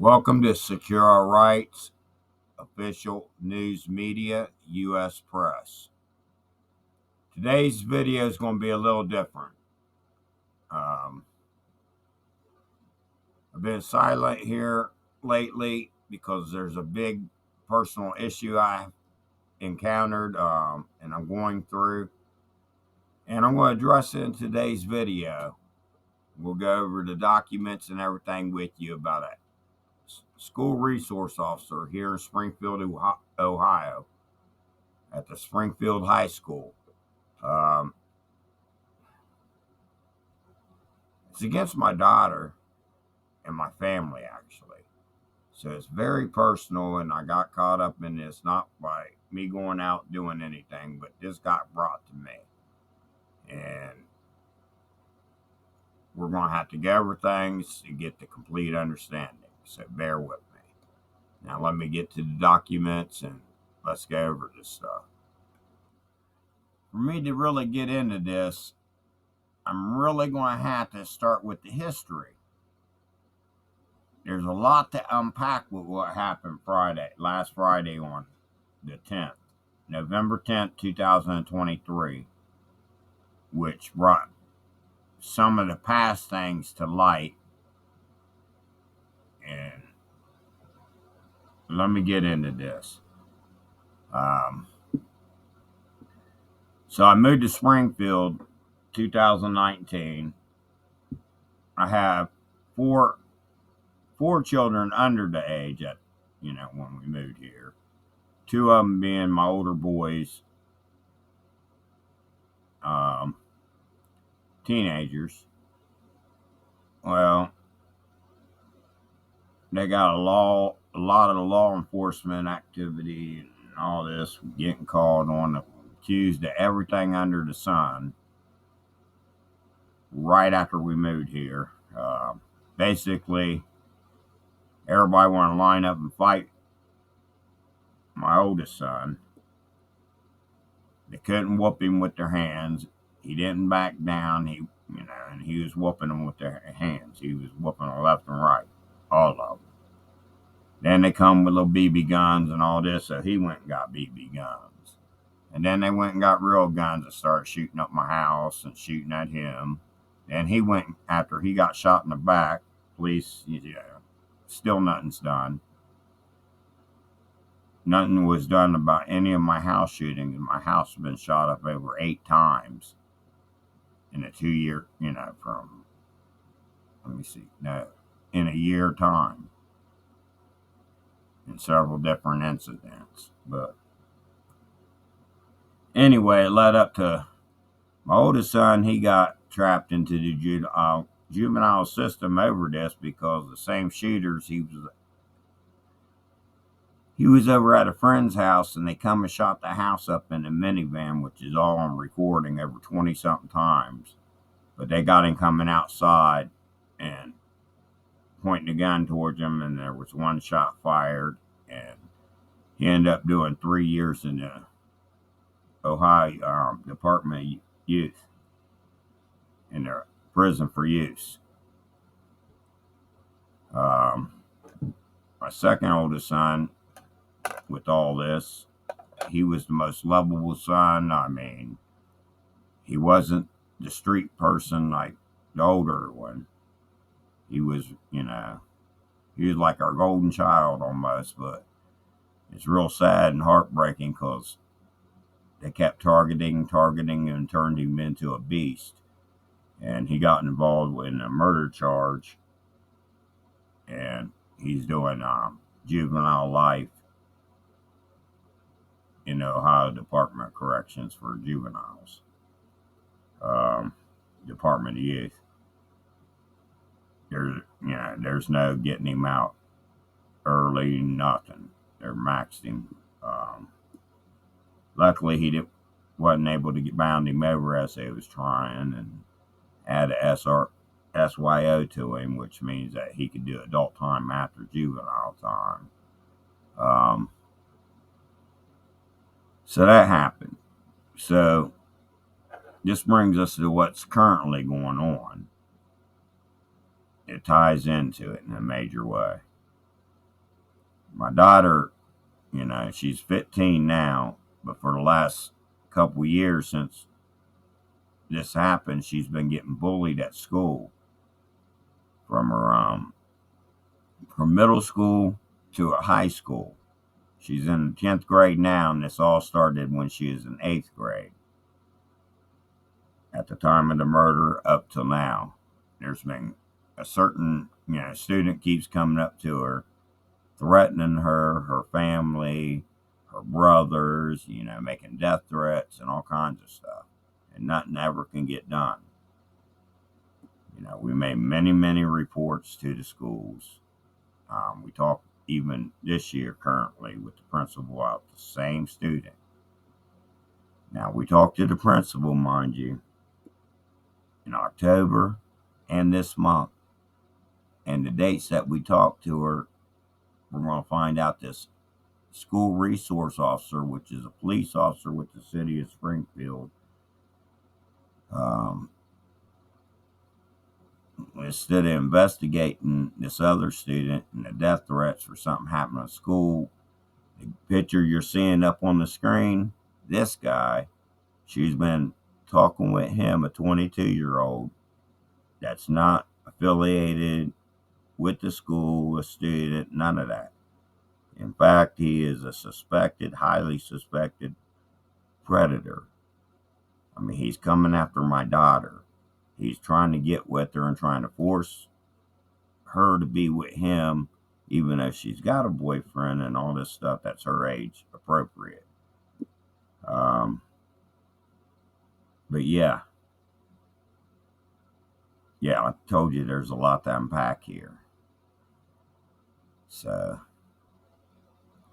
Welcome to Secure Our Rights, official news media, U.S. Press. Today's video is going to be a little different. I've been silent here lately because there's a big personal issue I encountered and I'm going through. And I'm going to address it in today's video. We'll go over the documents and everything with you about it. School resource officer here in Springfield, Ohio, at the Springfield High School. It's against my daughter and my family, actually. So it's very personal, and I got caught up in this, not by me going out doing anything, but this got brought to me. And we're going to have to go over things to get the complete understanding. So bear with me. Now, let me get to the documents and let's go over this stuff. For me to really get into this, I'm really going to have to start with the history. There's a lot to unpack with what happened last Friday on the 10th, November 10th, 2023, which brought some of the past things to light. And let me get into this. So I moved to Springfield 2019. I have four children under the age when we moved here. Two of them being my older boys, teenagers. Well, they got a lot of the law enforcement activity and all this, getting called on, accused of everything under the sun. Right after we moved here, basically, everybody wanted to line up and fight my oldest son. They couldn't whoop him with their hands. He didn't back down. And he was whooping them with their hands. He was whooping them left and right, all of them. Then they come with little BB guns and all this, so he went and got BB guns. And then they went and got real guns and started shooting up my house and shooting at him. And he went, after he got shot in the back, police, still nothing's done. Nothing was done about any of my house shootings. My house has been shot up over 8 times in a 2-year, in a year time, in several different incidents. But anyway, it led up to my oldest son. He got trapped into the juvenile system over this because the same shooters, he was over at a friend's house, and they come and shot the house up in a minivan, which is all on recording over 20-something times. But they got him coming outside and pointing a gun towards him, and there was one shot fired, and he ended up doing 3 years in the Ohio Department of Youth, in their prison for use. My second oldest son, with all this, he was the most lovable son. I mean, he wasn't the street person like the older one. He was, he was like our golden child almost. But it's real sad and heartbreaking because they kept targeting and turned him into a beast. And he got involved in a murder charge, and he's doing juvenile life in the Ohio Department of Corrections for juveniles, Department of Youth. There's no getting him out early, nothing. They're maxed him. Luckily, he wasn't able to bound him over as they was trying, and add a SYO to him, which means that he could do adult time after juvenile time. So that happened. So this brings us to what's currently going on. It ties into it in a major way. My daughter, she's 15 now, but for the last couple years since this happened, she's been getting bullied at school from her middle school to her high school. She's in the 10th grade now, and this all started when she was in 8th grade. At the time of the murder up till now, there's been a certain, student keeps coming up to her, threatening her, her family, her brothers, making death threats and all kinds of stuff. And nothing ever can get done. We made many, many reports to the schools. We talked even this year currently with the principal about the same student. Now, we talked to the principal, mind you, in October and this month. And the dates that we talked to her, we're going to find out this school resource officer, which is a police officer with the city of Springfield, um, instead of investigating this other student and the death threats for something happening at school, the picture you're seeing up on the screen, this guy, she's been talking with him, a 22-year-old that's not affiliated with the school, a student, none of that. In fact, he is a suspected, highly suspected predator. I mean, he's coming after my daughter. He's trying to get with her and trying to force her to be with him, even though she's got a boyfriend and all this stuff that's her age appropriate. Um, but yeah, I told you there's a lot to unpack here. So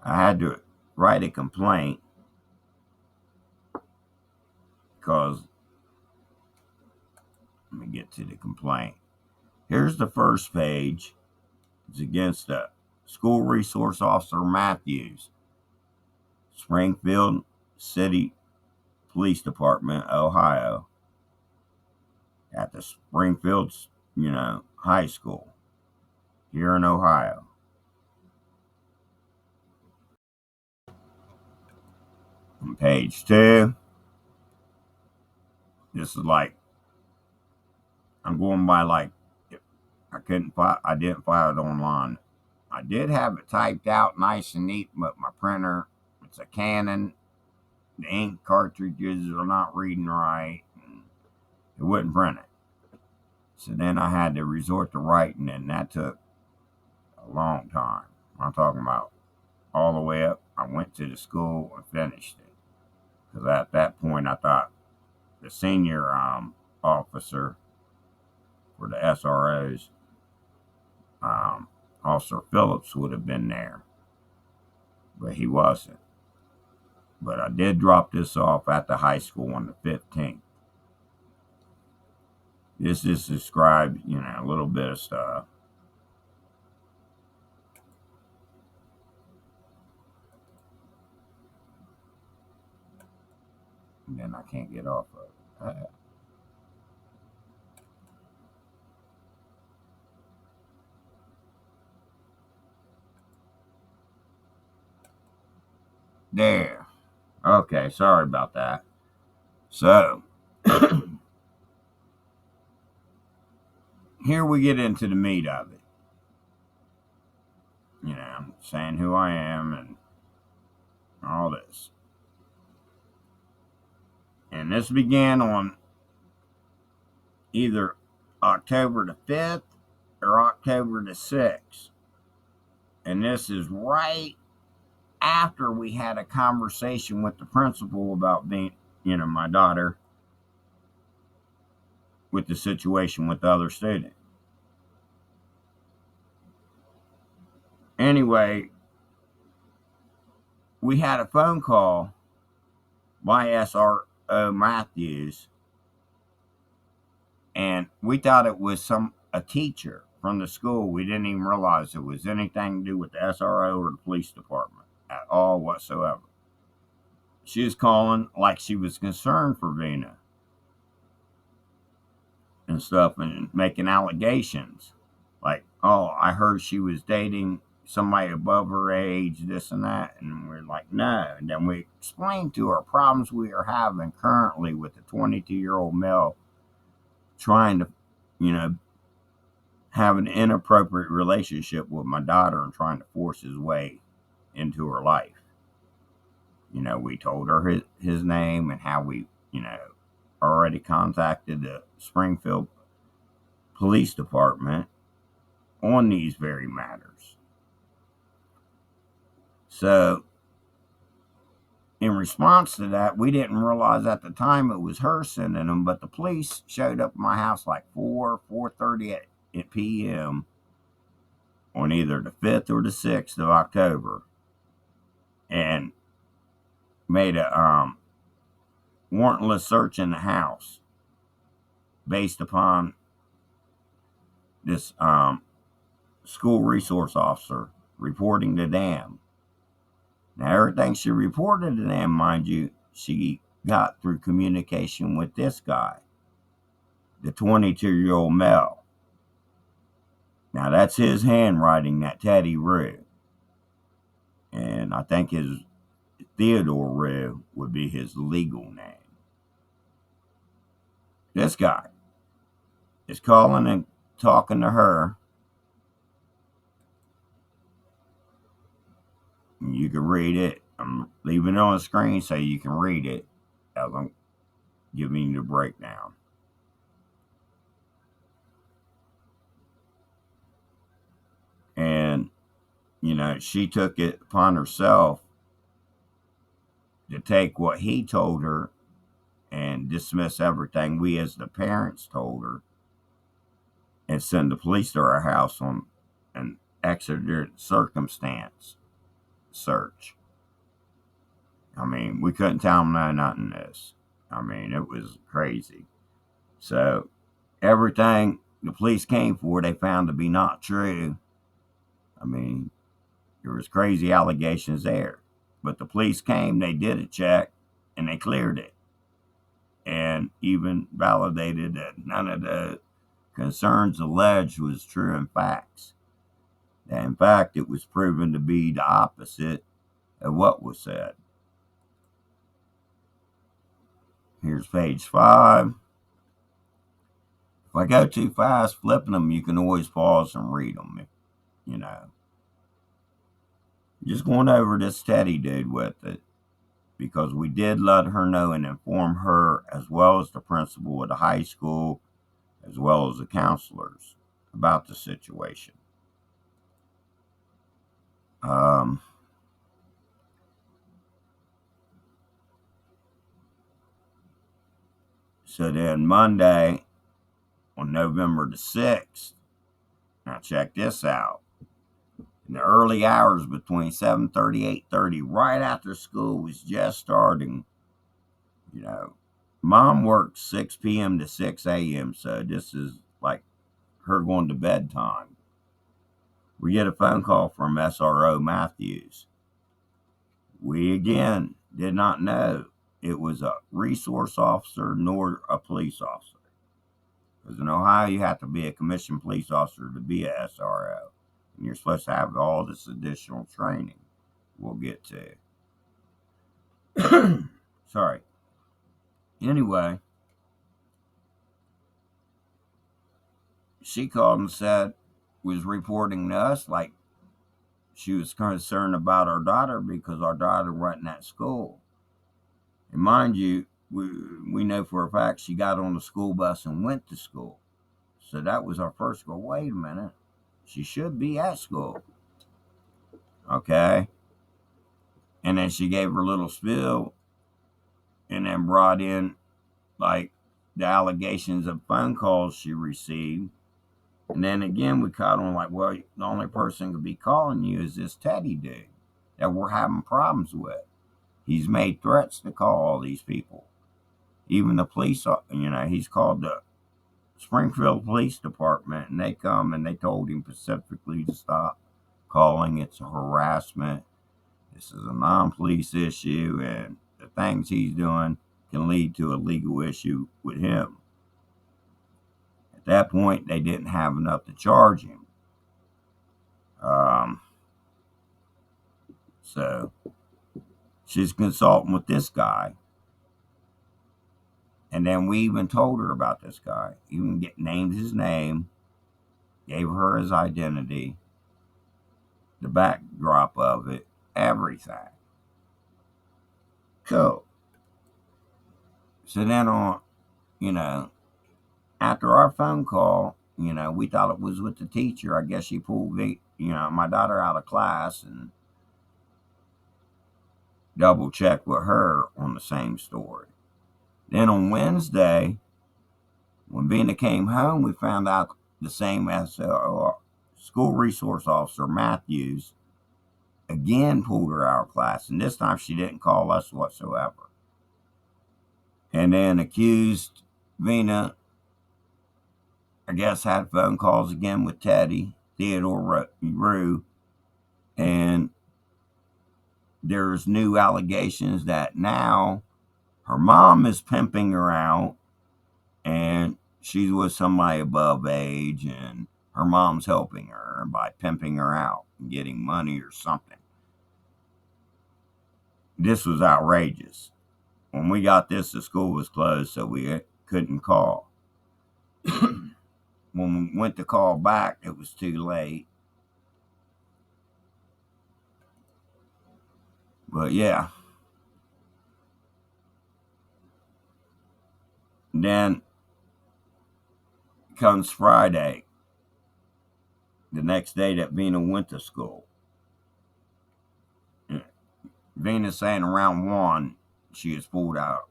I had to write a complaint because, let me get to the complaint. Here's the first page. It's against the school resource officer Matthews, Springfield City Police Department, Ohio, at the Springfield, high school here in Ohio. On page 2, this is like, I'm going by like, I didn't file it online. I did have it typed out nice and neat, but my printer, it's a Canon. The ink cartridges are not reading right. And it wouldn't print it. So then I had to resort to writing, and that took a long time. I'm talking about all the way up. I went to the school and finished it. Because at that point, I thought the senior officer for the SROs, Officer Phillips, would have been there. But he wasn't. But I did drop this off at the high school on the 15th. This just describes, a little bit of stuff. And then I can't get off of it. There. Okay, sorry about that. So, here we get into the meat of it. I'm saying who I am and all this. And this began on either October the 5th or October the 6th. And this is right after we had a conversation with the principal about being, my daughter with the situation with the other student. Anyway, we had a phone call by SRO Matthews, and we thought it was a teacher from the school. We didn't even realize it was anything to do with the SRO or the police department at all whatsoever. She was calling like she was concerned for Vina and stuff, and making allegations like, oh, I heard she was dating somebody above her age, this and that. And we're like, no. And then we explained to her problems we are having currently with the 22-year-old male trying to, you know, have an inappropriate relationship with my daughter and trying to force his way into her life. You know, we told her his name and how we, you know, already contacted the Springfield Police Department on these very matters. So, in response to that, we didn't realize at the time it was her sending them, but the police showed up at my house like 4:30 at p.m. on either the 5th or the 6th of October and made a warrantless search in the house based upon this school resource officer reporting to them. Now, everything she reported to them, mind you, she got through communication with this guy, the 22-year-old male. Now, that's his handwriting, that Teddy Rue. And I think his Theodore Rue would be his legal name. This guy is calling and talking to her. You can read it. I'm leaving it on the screen so you can read it as I'm giving you the breakdown. And, you know, she took it upon herself to take what he told her and dismiss everything we as the parents told her and send the police to our house on an exigent circumstance search. I mean, we couldn't tell them no, nothing this. I mean, it was crazy. So everything the police came for, they found to be not true. I mean, there was crazy allegations there. But the police came, they did a check, and they cleared it. And even validated that none of the concerns alleged was true in facts. That in fact, it was proven to be the opposite of what was said. Here's page 5. If I go too fast flipping them, you can always pause and read them, you know. Just going over this Teddy dude with it because we did let her know and inform her as well as the principal of the high school as well as the counselors about the situation. So then Monday on November the 6th, now check this out. In the early hours between 7:30 8:30, right after school was just starting, you know, mom works 6 p.m. to 6 a.m., so this is like her going to bedtime. We get a phone call from SRO Matthews. We again did not know it was a resource officer nor a police officer. Because in Ohio, you have to be a commissioned police officer to be a SRO. And you're supposed to have all this additional training we'll get to. Sorry. Anyway, she called and said, was reporting to us like she was concerned about our daughter because our daughter wasn't at school. And mind you, we know for a fact she got on the school bus and went to school. So that was our first go, wait a minute. She should be at school. Okay. And then she gave her little spiel and then brought in like the allegations of phone calls she received. And then again, we caught on like, well, the only person could be calling you is this Teddy dude that we're having problems with. He's made threats to call all these people. Even the police, you know, he's called the Springfield Police Department, and they come and they told him specifically to stop calling. It's a harassment. This is a non-police issue, and the things he's doing can lead to a legal issue with him. At that point, they didn't have enough to charge him. So she's consulting with this guy. And then we even told her about this guy. Even named his name, gave her his identity, the backdrop of it, everything. Cool. So then you know, after our phone call, we thought it was with the teacher. I guess she pulled my daughter out of class and double checked with her on the same story. Then on Wednesday, when Vina came home, we found out the same as school resource officer Matthews again pulled her out of class, and this time she didn't call us whatsoever. And then accused Vina, I guess, had phone calls again with Teddy, Theodore Rue, and there's new allegations that now her mom is pimping her out and she's with somebody above age and her mom's helping her by pimping her out and getting money or something. This was outrageous. When we got this, the school was closed, so we couldn't call. When we went to call back, it was too late. But yeah. Then comes Friday, the next day that Vina went to school. Vina saying around 1, she was pulled out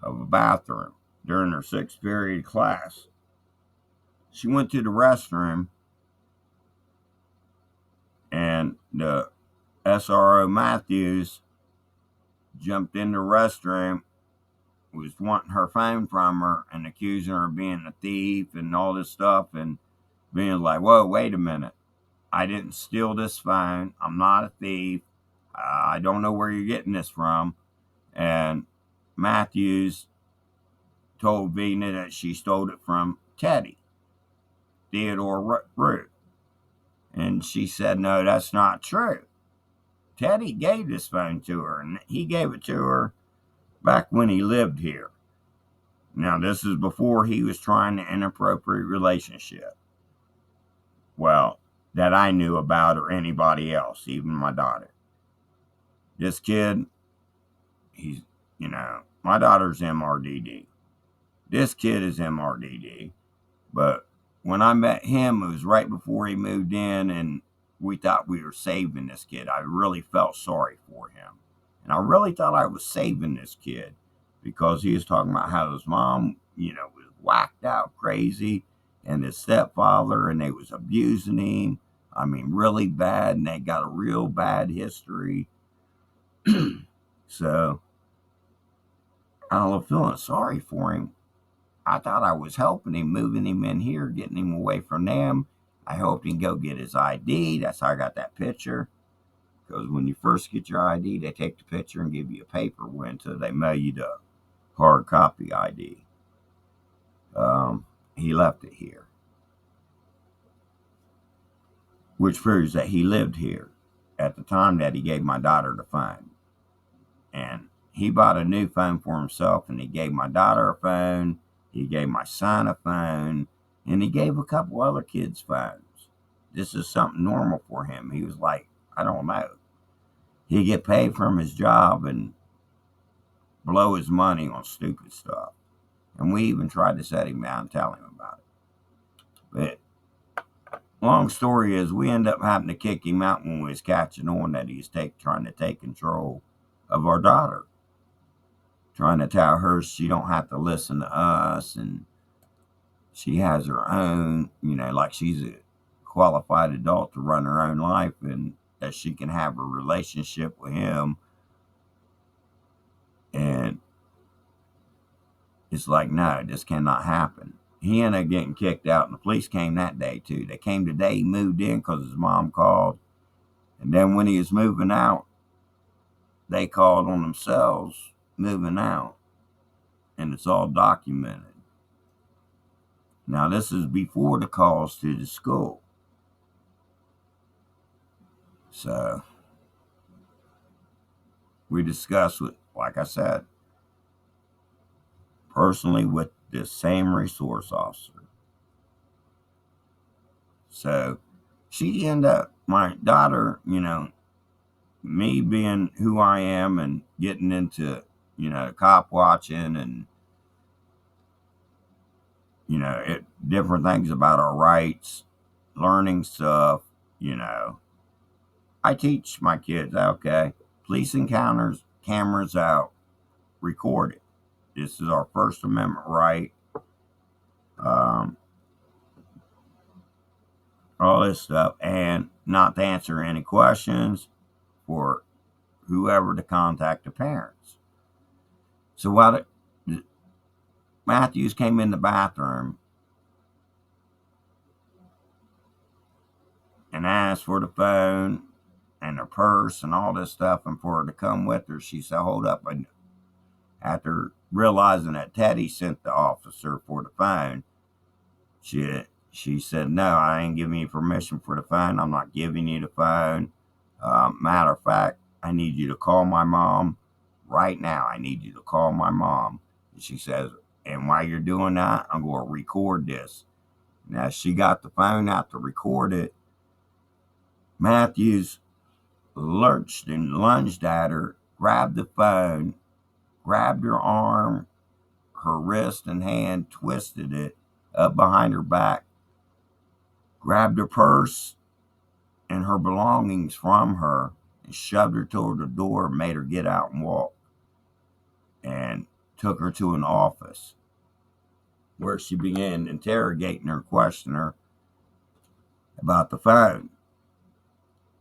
of a bathroom during her 6th period class. She went to the restroom, and the SRO Matthews jumped in the restroom, was wanting her phone from her and accusing her of being a thief and all this stuff, and being like, whoa, wait a minute. I didn't steal this phone. I'm not a thief. I don't know where you're getting this from. And Matthews told Vina that she stole it from Teddy, Theodore Rue. And she said, no, that's not true. Teddy gave this phone to her, and he gave it to her back when he lived here. Now, this is before he was trying an inappropriate relationship. Well, that I knew about or anybody else, even my daughter. This kid, he's, my daughter's MRDD. This kid is MRDD. But when I met him, it was right before he moved in, and we thought we were saving this kid. I really felt sorry for him. And I really thought I was saving this kid because he was talking about how his mom, was whacked out crazy, and his stepfather, and they was abusing him. I mean, really bad, and they got a real bad history. So I was feeling sorry for him. I thought I was helping him, moving him in here, getting him away from them. I hoped he'd go get his ID. That's how I got that picture. Because when you first get your ID, they take the picture and give you a paper until they mail you the hard copy ID. He left it here, which proves that he lived here at the time that he gave my daughter the phone. And he bought a new phone for himself, and he gave my daughter a phone. He gave my son a phone, and he gave a couple other kids phones. This is something normal for him. He was like, I don't know. He'd get paid from his job and blow his money on stupid stuff. And we even tried to set him down and tell him about it. But long story is, we ended up having to kick him out when we was catching on that he's trying to take control of our daughter. Trying to tell her she don't have to listen to us, and she has her own, like she's a qualified adult to run her own life, and that she can have a relationship with him. And it's like, no, this cannot happen. He ended up getting kicked out, and the police came that day too. They came the day he moved in because his mom called. And then when he was moving out, they called on themselves moving out. And it's all documented. Now, this is before the calls to the school. So, we discussed with, like I said, personally with this same resource officer. So she ended up, my daughter, me being who I am and getting into, cop watching and, different things about our rights, learning stuff, you know. I teach my kids, okay, police encounters, cameras out, record it. This is our First Amendment right. Um, all this stuff, and not to answer any questions for whoever to contact the parents. So while Matthews came in the bathroom and asked for the phone and her purse and all this stuff, and for her to come with her, she said, "Hold up." And after realizing that Teddy sent the officer for the phone, she said, "No, I ain't giving you permission for the phone. I'm not giving you the phone. Matter of fact, I need you to call my mom right now. I need you to call my mom." And she says, "And while you're doing that, I'm going to record this." Now, she got the phone out to record it. Matthews lurched and lunged at her, grabbed the phone, grabbed her arm, her wrist and hand, twisted it up behind her back, grabbed her purse and her belongings from her, and shoved her toward the door, made her get out and walk, and took her to an office where she began interrogating her, questioning her about the phone.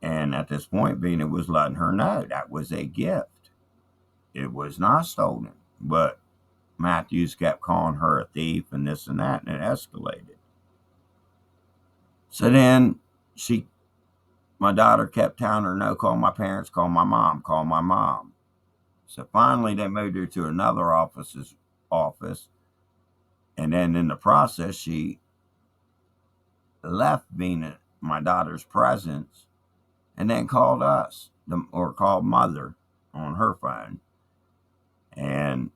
And at this point, Vina was letting her know that was a gift. It was not stolen. But Matthews kept calling her a thief and this and that, and it escalated. So then my daughter kept telling her, "No, call my parents, call my mom, call my mom." So finally, they moved her to another office. And then in the process, she left Vina, my daughter's presence, and then called us, or called mother on her phone. And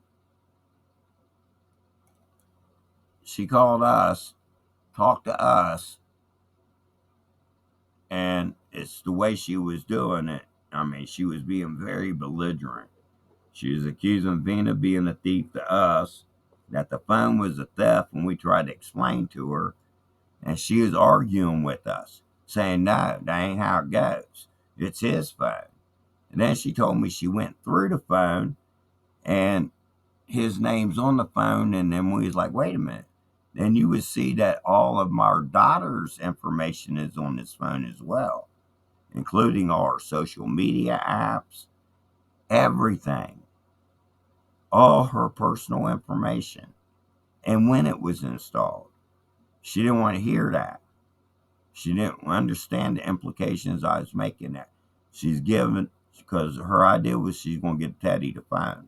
she called us, talked to us, and it's the way she was doing it. I mean, she was being very belligerent. She was accusing Vina of being a thief to us, that the phone was a theft when we tried to explain to her. And she was arguing with us, saying, "No, that ain't how it goes. It's his phone." And then she told me she went through the phone and his name's on the phone. And then we was like, "Wait a minute." Then you would see that all of our daughter's information is on this phone as well, including our social media apps, everything, all her personal information, and when it was installed. She didn't want to hear that. She didn't understand the implications I was making that. She's given, because her idea was she's going to get Teddy the phone.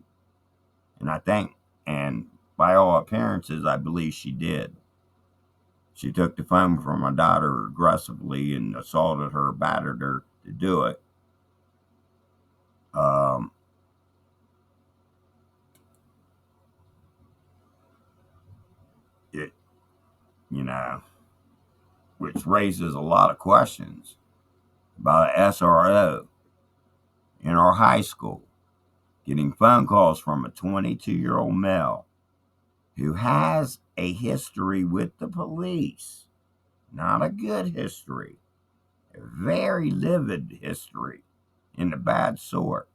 And I think, and by all appearances, I believe she did. She took the phone from my daughter aggressively and assaulted her, battered her to do it. Um, it, you know, which raises a lot of questions about an SRO in our high school getting phone calls from a 22-year-old male who has a history with the police. Not a good history, a very livid history in the bad sort.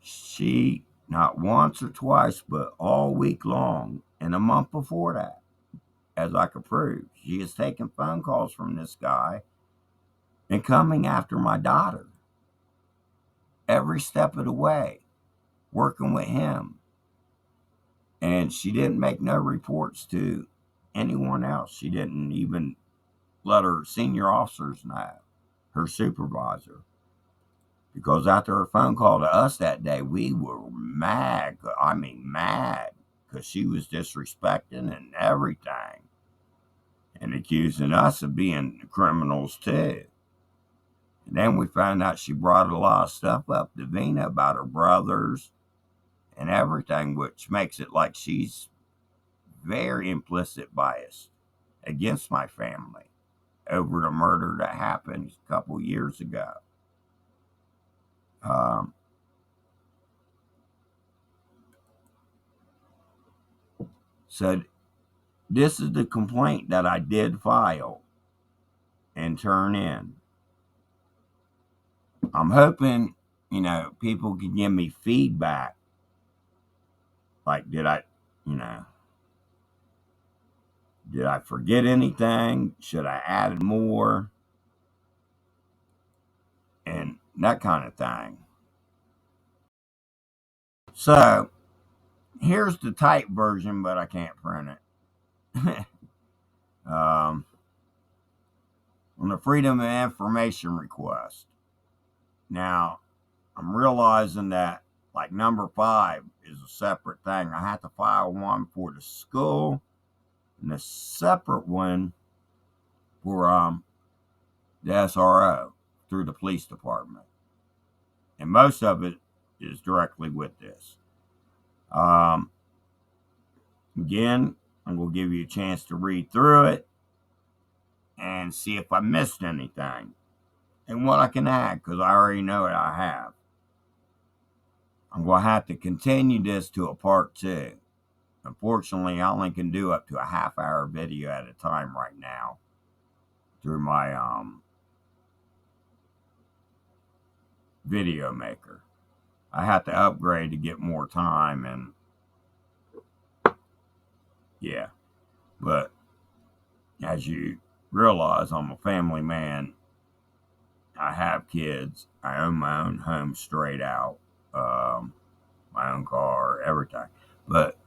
She, not once or twice, but all week long and a month before that, as I could prove, she is taking phone calls from this guy and coming after my daughter every step of the way, working with him. And she didn't make no reports to anyone else. She didn't even let her senior officers know, her supervisor. Because after her phone call to us that day, we were mad. I mean, mad. Because she was disrespecting and everything. And accusing us of being criminals too. And then we found out she brought a lot of stuff up to Vina about her brothers and everything, which makes it like she's very implicit bias against my family over the murder that happened a couple years ago. Um, so this is the complaint that I did file and turn in. I'm hoping, people can give me feedback. Like, did I forget anything? Should I add more? And that kind of thing. So here's the typed version, but I can't print it. On the Freedom of Information request. Now, I'm realizing that like number 5 is a separate thing. I have to file one for the school and a separate one for the SRO through the police department. And most of it is directly with this. Again, I'm going to give you a chance to read through it and see if I missed anything and what I can add, because I already know it I have. I'm going to have to continue this to a part 2. Unfortunately, I only can do up to a half-hour video at a time right now through my video maker. I have to upgrade to get more time, and yeah. But as you realize, I'm a family man. I have kids. I own my own home straight out, my own car, everything. But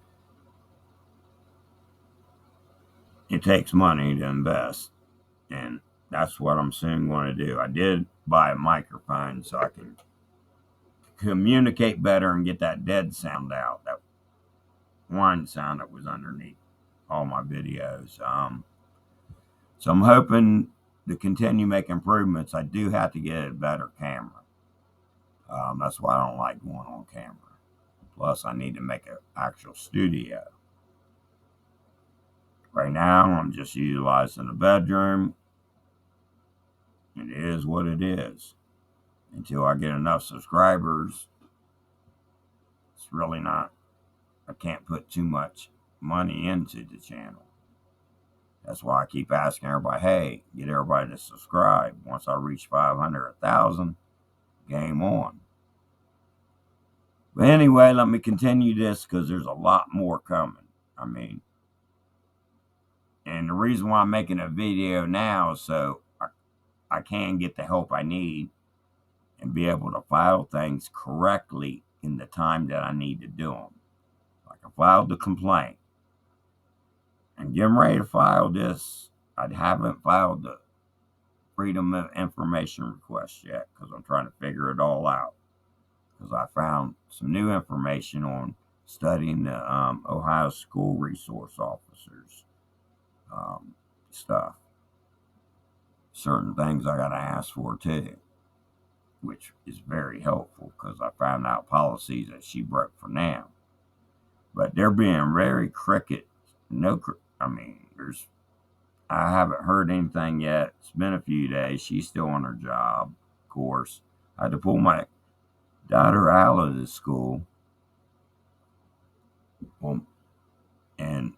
it takes money to invest, and that's what I'm soon going to do. I did buy a microphone so I can communicate better and get that dead sound out, that whine sound that was underneath all my videos. So I'm hoping to continue making improvements. I do have to get a better camera. That's why I don't like going on camera. Plus, I need to make an actual studio. Right now, I'm just utilizing the bedroom. It is what it is. Until I get enough subscribers, it's really not, I can't put too much money into the channel. That's why I keep asking everybody, hey, get everybody to subscribe. Once I reach 500, 1,000, game on. But anyway, let me continue this because there's a lot more coming. And the reason why I'm making a video now is so I can get the help I need and be able to file things correctly in the time that I need to do them. Like I filed the complaint and getting ready to file this. I haven't filed the Freedom of Information request yet because I'm trying to figure it all out. Because I found some new information on studying the Ohio school resource officers stuff. Certain things I got to ask for too, which is very helpful because I found out policies that she broke for now. But they're being very cricket. I haven't heard anything yet. It's been a few days. She's still on her job, of course. I had to pull my daughter out of the school and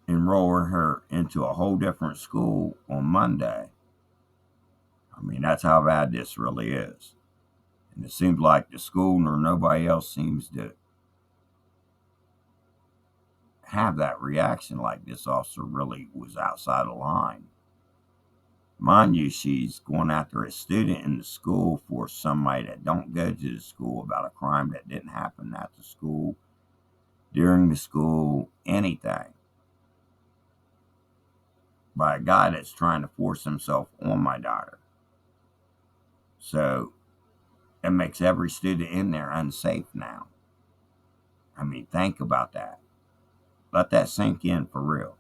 enroll her into a whole different school on Monday. That's how bad this really is. And it seems like the school nor nobody else seems to have that reaction like this officer really was outside of line. Mind you, she's going after a student in the school for somebody that don't go to the school about a crime that didn't happen at the school, during the school, anything. By a guy that's trying to force himself on my daughter. So it makes every student in there unsafe now. Think about that. Let that sink in for real.